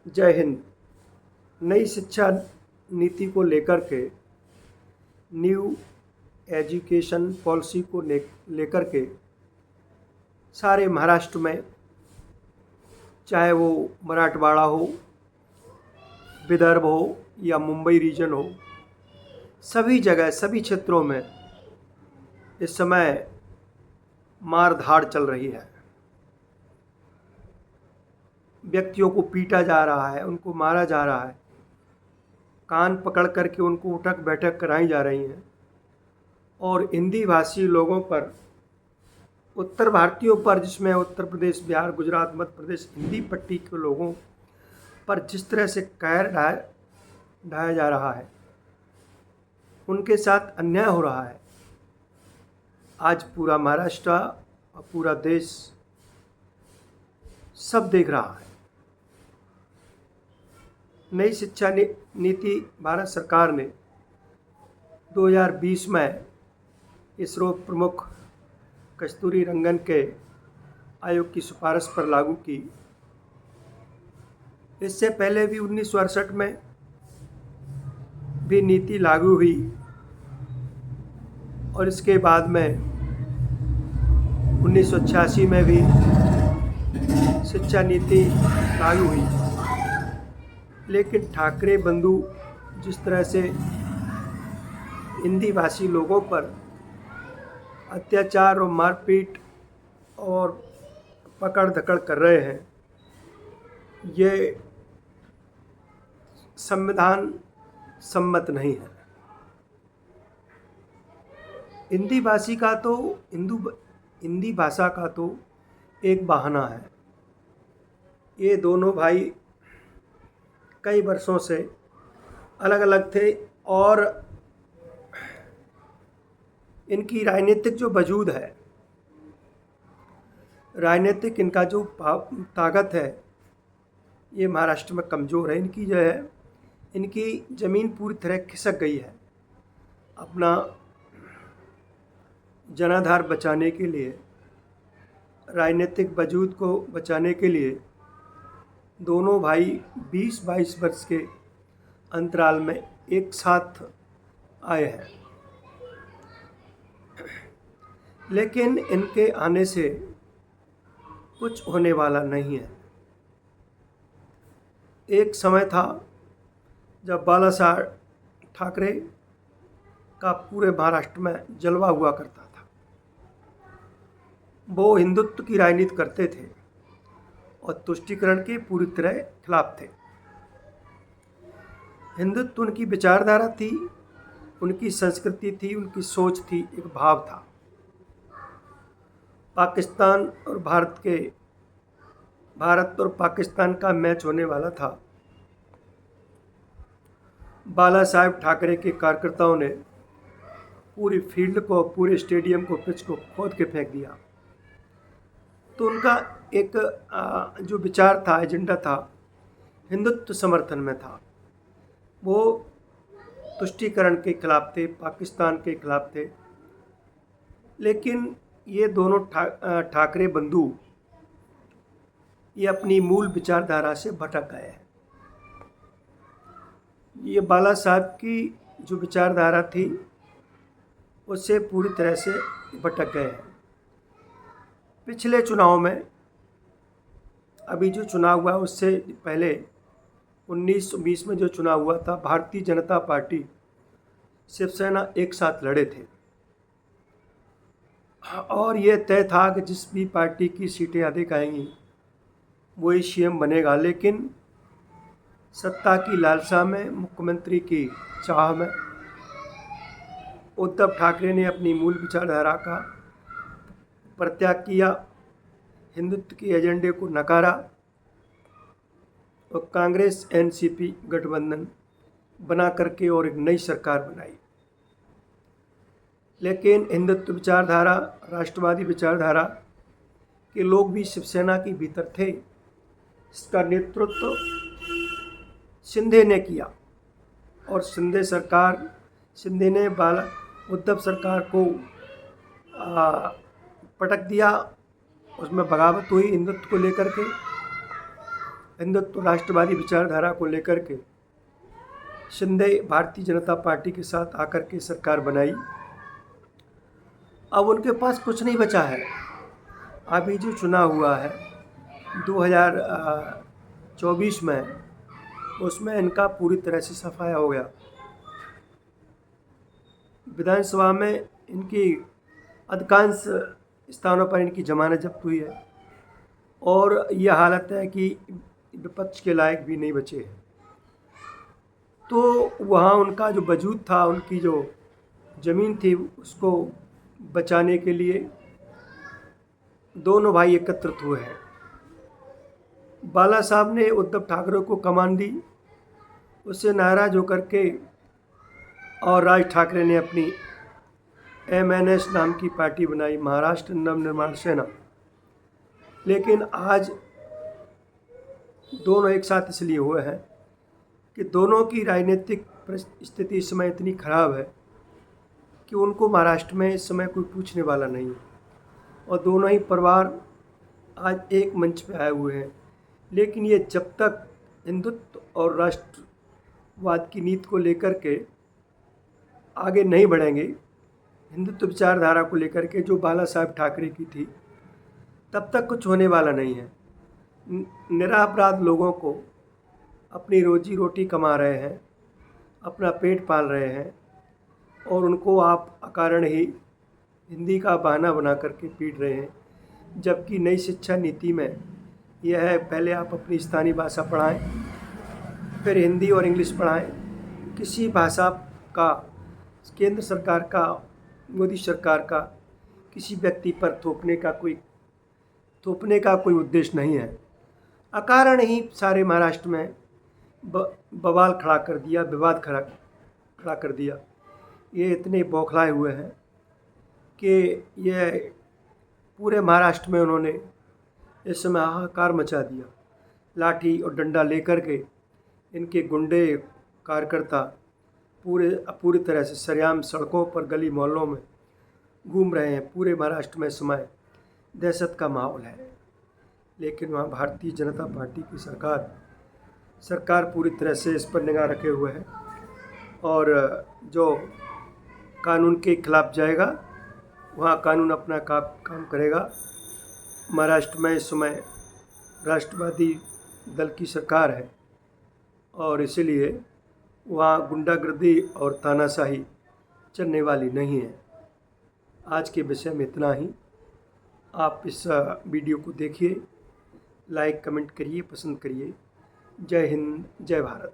जय हिंद। नई शिक्षा नीति को लेकर के, न्यू एजुकेशन पॉलिसी को लेकर के सारे महाराष्ट्र में, चाहे वो मराठवाड़ा हो, विदर्भ हो या मुंबई रीजन हो, सभी जगह सभी क्षेत्रों में इस समय मार धाड़ चल रही है। व्यक्तियों को पीटा जा रहा है, उनको मारा जा रहा है, कान पकड़ करके उनको उठक बैठक कराई जा रही हैं और हिंदी भाषी लोगों पर, उत्तर भारतीयों पर, जिसमें उत्तर प्रदेश, बिहार, गुजरात, मध्य प्रदेश, हिंदी पट्टी के लोगों पर जिस तरह से कहर ढाया जा रहा है, उनके साथ अन्याय हो रहा है, आज पूरा महाराष्ट्र और पूरा देश सब देख रहा है। नई शिक्षा नीति भारत सरकार ने 2020 में इसरो प्रमुख कस्तूरी रंगन के आयोग की सिफारिश पर लागू की। इससे पहले भी 1968 में भी नीति लागू हुई और इसके बाद में 1986 में भी शिक्षा नीति लागू हुई। लेकिन ठाकरे बंधु जिस तरह से हिंदी भाषी लोगों पर अत्याचार और मारपीट और पकड़ धकड़ कर रहे हैं, ये संविधान सम्मत नहीं है। हिंदी भाषा का तो एक बहाना है। ये दोनों भाई कई वर्षों से अलग अलग थे और इनकी राजनीतिक जो वजूद है, राजनीतिक इनका जो ताकत है, ये महाराष्ट्र में कमज़ोर है। इनकी जो है, इनकी ज़मीन पूरी तरह खिसक गई है। अपना जनाधार बचाने के लिए, राजनीतिक वजूद को बचाने के लिए दोनों भाई 20-22 वर्ष के अंतराल में एक साथ आए हैं। लेकिन इनके आने से कुछ होने वाला नहीं है। एक समय था जब बाला साहब ठाकरे का पूरे महाराष्ट्र में जलवा हुआ करता था। वो हिंदुत्व की राजनीति करते थे और तुष्टीकरण के पूरी तरह खिलाफ थे। हिंदुत्व उनकी विचारधारा थी, उनकी संस्कृति थी, उनकी सोच थी, एक भाव था। पाकिस्तान और भारत और पाकिस्तान का मैच होने वाला था। बाला साहेब ठाकरे के कार्यकर्ताओं ने पूरी फील्ड को, पूरे स्टेडियम को, पिच को खोद के फेंक दिया। तो उनका एक जो विचार था, एजेंडा था, हिंदुत्व समर्थन में था। वो तुष्टीकरण के खिलाफ थे, पाकिस्तान के खिलाफ थे। लेकिन ये दोनों ठाकरे बंधु ये अपनी मूल विचारधारा से भटक गए हैं। ये बाला साहब की जो विचारधारा थी उससे पूरी तरह से भटक गए हैं। पिछले चुनाव में, अभी जो चुनाव हुआ उससे पहले 1920 में जो चुनाव हुआ था, भारतीय जनता पार्टी, शिवसेना एक साथ लड़े थे और ये तय था कि जिस भी पार्टी की सीटें अधिक आएंगी वही सीएम बनेगा। लेकिन सत्ता की लालसा में, मुख्यमंत्री की चाह में उद्धव ठाकरे ने अपनी मूल विचारधारा का परित्याग किया, हिंदुत्व के एजेंडे को नकारा और कांग्रेस एनसीपी गठबंधन बना करके और एक नई सरकार बनाई। लेकिन हिंदुत्व विचारधारा, राष्ट्रवादी विचारधारा के लोग भी शिवसेना के भीतर थे। इसका नेतृत्व शिंदे ने किया और शिंदे ने उद्धव सरकार को पटक दिया। उसमें बगावत हुई हिंदुत्व को लेकर के हिंदुत्व राष्ट्रवादी विचारधारा को लेकर के शिंदे भारतीय जनता पार्टी के साथ आकर के सरकार बनाई। अब उनके पास कुछ नहीं बचा है। अभी जो चुनाव हुआ है 2024 में, उसमें इनका पूरी तरह से सफाया हो गया। विधानसभा में इनकी अधिकांश स्थानों पर इनकी जमानत जब्त हुई है और यह हालत है कि विपक्ष के लायक भी नहीं बचे हैं। तो वहाँ उनका जो वजूद था, उनकी जो ज़मीन थी, उसको बचाने के लिए दोनों भाई एकत्रित हुए हैं। बाला साहब ने उद्धव ठाकरे को कमान दी, उससे नाराज़ होकर के और राज ठाकरे ने अपनी MNS नाम की पार्टी बनाई, महाराष्ट्र नवनिर्माण सेना। लेकिन आज दोनों एक साथ इसलिए हुए हैं कि दोनों की राजनीतिक स्थिति इस समय इतनी खराब है कि उनको महाराष्ट्र में इस समय कोई पूछने वाला नहीं है और दोनों ही परिवार आज एक मंच पे आए हुए हैं। लेकिन ये जब तक हिंदुत्व और राष्ट्रवाद की नीति को लेकर के आगे नहीं बढ़ेंगे, हिंदुत्व विचारधारा को लेकर के जो बाला साहब ठाकरे की थी, तब तक कुछ होने वाला नहीं है। निरपराध लोगों को अपनी रोजी रोटी कमा रहे हैं, अपना पेट पाल रहे हैं और उनको आप अकारण ही हिंदी का बहाना बना करके पीट रहे हैं। जबकि नई शिक्षा नीति में यह है, पहले आप अपनी स्थानीय भाषा पढ़ाएं, फिर हिंदी और इंग्लिश पढ़ाएं। किसी भाषा का केंद्र सरकार का, मोदी सरकार का किसी व्यक्ति पर थोपने का कोई उद्देश्य नहीं है। अकारण ही सारे महाराष्ट्र में बवाल खड़ा कर दिया, विवाद खड़ा कर दिया। ये इतने बौखलाए हुए हैं कि ये पूरे महाराष्ट्र में उन्होंने इस समय हाहाकार मचा दिया। लाठी और डंडा लेकर के इनके गुंडे कार्यकर्ता पूरी तरह से सरेआम सड़कों पर, गली मोहल्लों में घूम रहे हैं। पूरे महाराष्ट्र में इस समय दहशत का माहौल है। लेकिन वहाँ भारतीय जनता पार्टी की सरकार पूरी तरह से इस पर निगाह रखे हुए है और जो कानून के खिलाफ जाएगा वहाँ कानून अपना काम करेगा। महाराष्ट्र में इस समय राष्ट्रवादी दल की सरकार है और इसलिए वहाँ गुंडागर्दी और तानाशाही चलने वाली नहीं है। आज के विषय में इतना ही। आप इस वीडियो को देखिए, लाइक कमेंट करिए, पसंद करिए। जय हिंद, जय भारत।